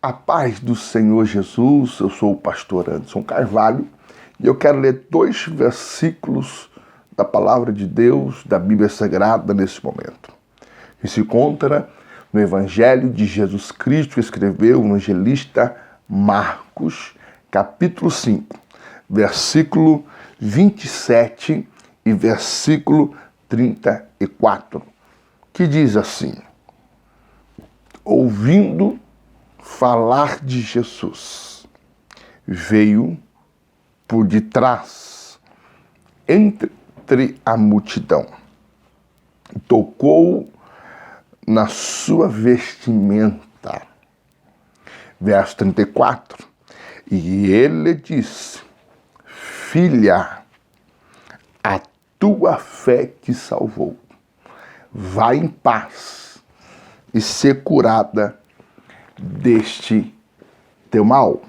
A paz do Senhor Jesus, eu sou o pastor Anderson Carvalho e eu quero ler 2 versículos da Palavra de Deus, da Bíblia Sagrada nesse momento. Que se encontra no Evangelho de Jesus Cristo, que escreveu o evangelista Marcos, capítulo 5, versículo 27 e versículo 34, que diz assim: ouvindo falar de Jesus, veio por detrás, entre a multidão, tocou na sua vestimenta. Verso 34, e ele disse: filha, a tua fé te salvou. Vai em paz e ser curada deste teu mal.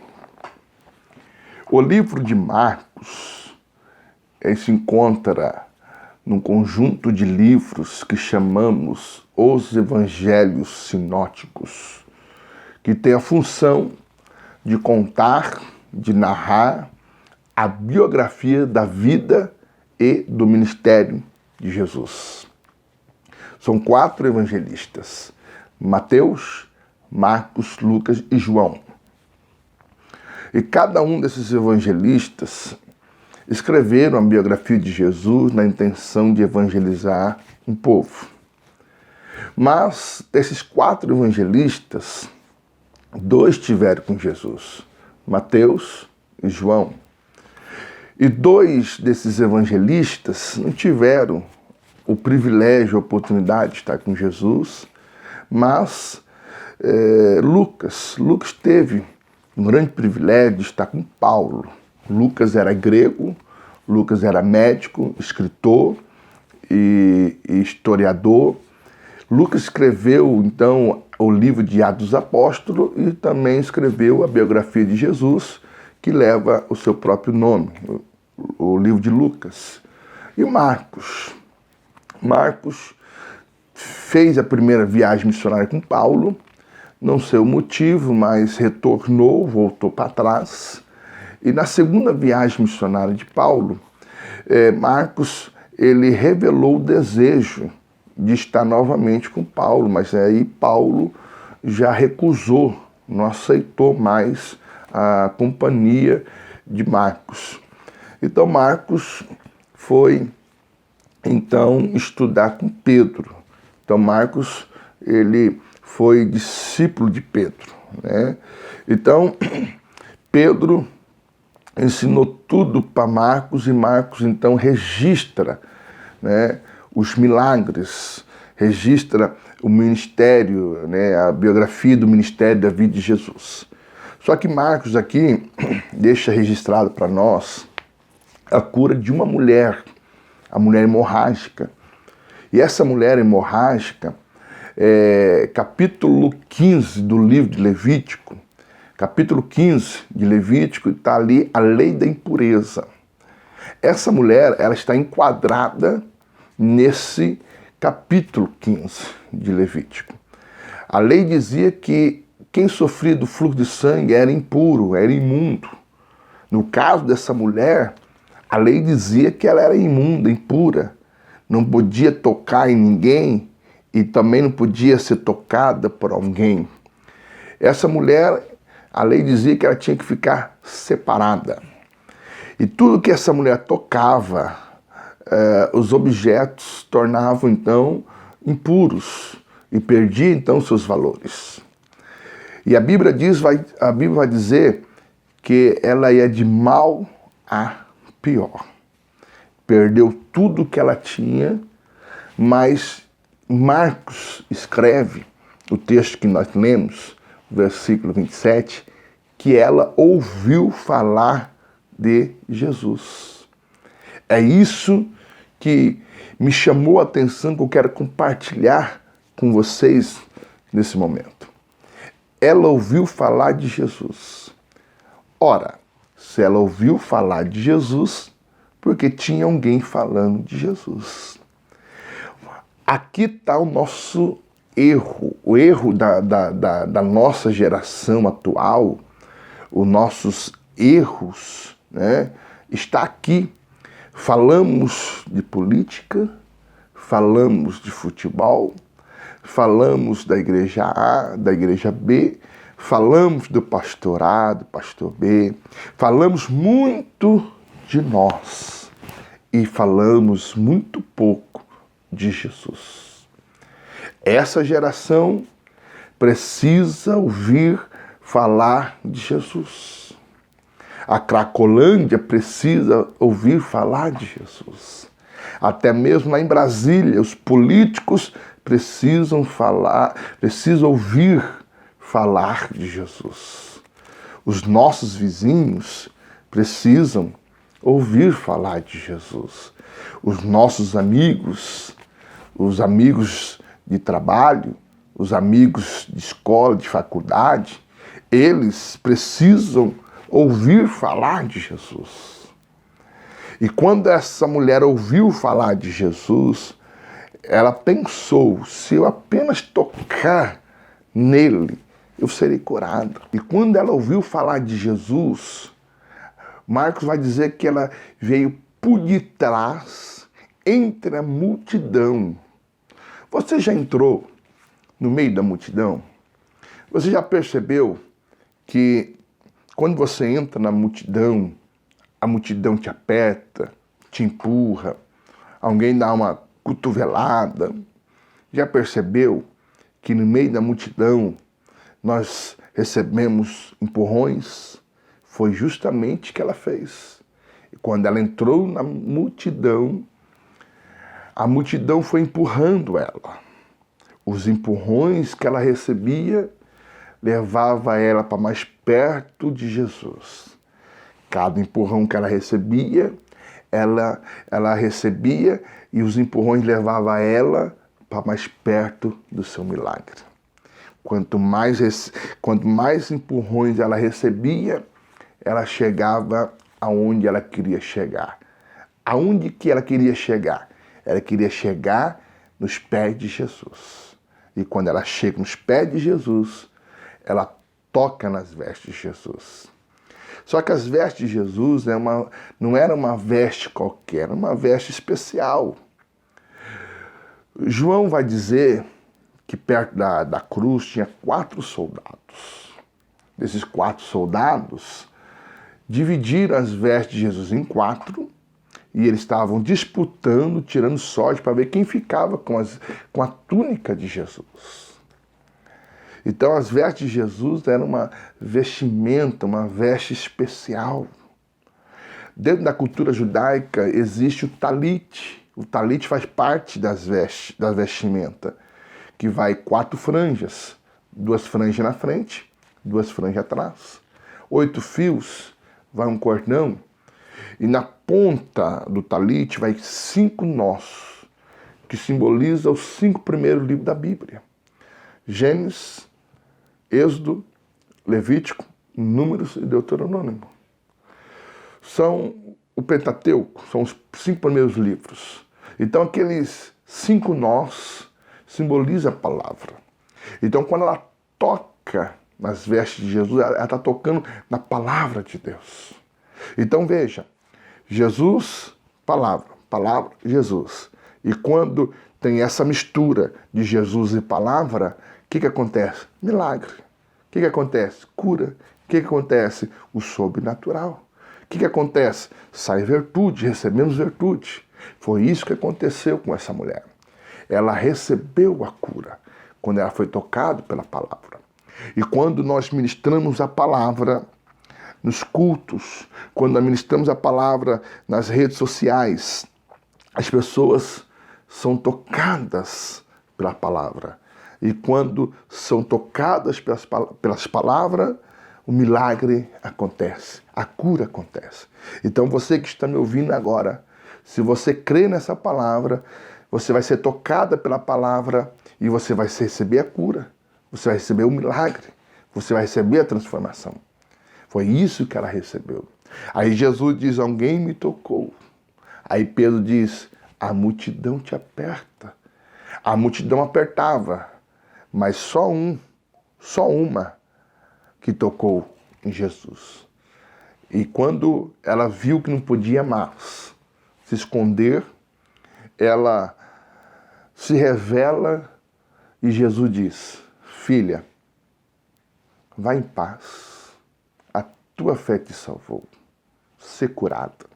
O livro de Marcos se encontra num conjunto de livros que chamamos os evangelhos sinóticos, que tem a função de contar, de narrar a biografia da vida e do ministério de Jesus. São 4 evangelistas: Mateus, Marcos, Lucas e João. E cada um desses evangelistas escreveram a biografia de Jesus na intenção de evangelizar um povo. Mas desses 4 evangelistas, 2 estiveram com Jesus, Mateus e João. E 2 desses evangelistas não tiveram o privilégio, a oportunidade de estar com Jesus, mas Lucas teve um grande privilégio de estar com Paulo. Lucas era grego, Lucas era médico, escritor e historiador. Lucas escreveu, então, o livro de Atos dos Apóstolos e também escreveu a biografia de Jesus, que leva o seu próprio nome, o livro de Lucas. E Marcos fez a primeira viagem missionária com Paulo, não sei o motivo, mas retornou, voltou para trás. E na segunda viagem missionária de Paulo, Marcos ele revelou o desejo de estar novamente com Paulo, mas aí Paulo já recusou, não aceitou mais a companhia de Marcos. Então Marcos foi estudar com Pedro. Então Marcos ele foi discípulo de Pedro, né? Então Pedro ensinou tudo para Marcos e Marcos então registra, né, os milagres, registra o ministério, né, a biografia do ministério da vida de Jesus. Só que Marcos aqui deixa registrado para nós a cura de uma mulher, a mulher hemorrágica. E essa mulher hemorrágica, capítulo 15 do livro de Levítico, capítulo 15 de Levítico, está ali a lei da impureza. Essa mulher, ela está enquadrada nesse capítulo 15 de Levítico. A lei dizia que quem sofria do fluxo de sangue era impuro, era imundo. No caso dessa mulher, a lei dizia que ela era imunda, impura, não podia tocar em ninguém e também não podia ser tocada por alguém. Essa mulher, a lei dizia que ela tinha que ficar separada. E tudo que essa mulher tocava, os objetos tornavam então impuros e perdia então seus valores. E a Bíblia vai dizer que ela ia de mal a pior. Perdeu tudo que ela tinha, mas Marcos escreve, o texto que nós lemos, versículo 27, que ela ouviu falar de Jesus. É isso que me chamou a atenção, que eu quero compartilhar com vocês nesse momento. Ela ouviu falar de Jesus. Ora, se ela ouviu falar de Jesus, porque tinha alguém falando de Jesus. Aqui está o nosso erro, o erro da nossa geração atual, os nossos erros, né, está aqui. Falamos de política, falamos de futebol, falamos da igreja A, da igreja B, falamos do pastor A, do pastor B, falamos muito de nós e falamos muito pouco de Jesus. Essa geração precisa ouvir falar de Jesus. A Cracolândia precisa ouvir falar de Jesus. Até mesmo lá em Brasília, os políticos precisam ouvir falar de Jesus. Os nossos vizinhos precisam ouvir falar de Jesus. Os nossos amigos, os amigos de trabalho, os amigos de escola, de faculdade, eles precisam ouvir falar de Jesus. E quando essa mulher ouviu falar de Jesus, ela pensou, se eu apenas tocar nele, eu serei curada. E quando ela ouviu falar de Jesus, Marcos vai dizer que ela veio por detrás, entre a multidão. Você já entrou no meio da multidão? Você já percebeu que quando você entra na multidão, a multidão te aperta, te empurra, alguém dá uma cotovelada? Já percebeu que no meio da multidão nós recebemos empurrões? Foi justamente o que ela fez. E quando ela entrou na multidão, a multidão foi empurrando ela. Os empurrões que ela recebia levava ela para mais perto de Jesus. Cada empurrão que ela recebia, ela recebia e os empurrões levavam ela para mais perto do seu milagre. Quanto mais empurrões ela recebia, ela chegava aonde ela queria chegar. Aonde que ela queria chegar? Ela queria chegar nos pés de Jesus. E quando ela chega nos pés de Jesus, ela toca nas vestes de Jesus. Só que as vestes de Jesus não era uma veste qualquer, era uma veste especial. João vai dizer que perto da cruz tinha 4 soldados. Desses 4 soldados dividiram as vestes de Jesus em 4 e eles estavam disputando, tirando sorte para ver quem ficava com a túnica de Jesus. Então as vestes de Jesus eram uma vestimenta, uma veste especial. Dentro da cultura judaica existe o talit. O talit faz parte da vestimenta, que vai 4 franjas, 2 franjas na frente, 2 franjas atrás. 8 fios, vai um cordão, e na ponta do talit vai 5 nós, que simboliza os 5 primeiros livros da Bíblia. Gênesis, Êxodo, Levítico, Números e Deuteronômio. São o Pentateuco, são os 5 primeiros livros. Então aqueles 5 nós simbolizam a palavra. Então quando ela toca nas vestes de Jesus, ela está tocando na palavra de Deus. Então veja, Jesus, palavra, palavra, Jesus. E quando tem essa mistura de Jesus e palavra, o que acontece? Milagre. O que acontece? Cura. O que acontece? O sobrenatural. O que acontece? Sai virtude, recebemos virtude. Foi isso que aconteceu com essa mulher. Ela recebeu a cura quando ela foi tocada pela palavra. E quando nós ministramos a palavra nos cultos, quando nós ministramos a palavra nas redes sociais, as pessoas são tocadas pela palavra. E quando são tocadas pelas palavras, o milagre acontece, a cura acontece. Então você que está me ouvindo agora, se você crê nessa palavra, você vai ser tocada pela palavra e você vai receber a cura, você vai receber o milagre, você vai receber a transformação. Foi isso que ela recebeu. Aí Jesus diz, alguém me tocou. Aí Pedro diz, a multidão te aperta. A multidão apertava. mas só uma que tocou em Jesus. E quando ela viu que não podia mais se esconder, ela se revela e Jesus diz: filha, vá em paz, a tua fé te salvou, ser curada.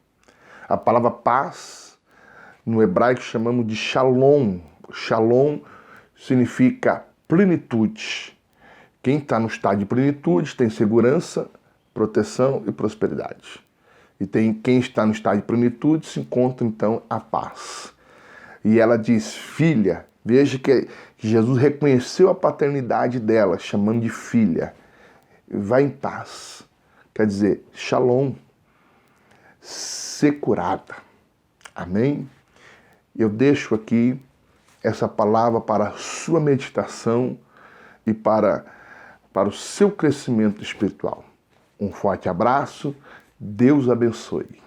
A palavra paz, no hebraico chamamos de shalom. Shalom significa plenitude. Quem está no estado de plenitude tem segurança, proteção e prosperidade. E quem está no estado de plenitude se encontra então a paz. E ela diz: filha, veja que Jesus reconheceu a paternidade dela, chamando de filha. Vai em paz. Quer dizer, shalom, ser curada. Amém? Eu deixo aqui essa palavra para a sua meditação e para o seu crescimento espiritual. Um forte abraço, Deus abençoe.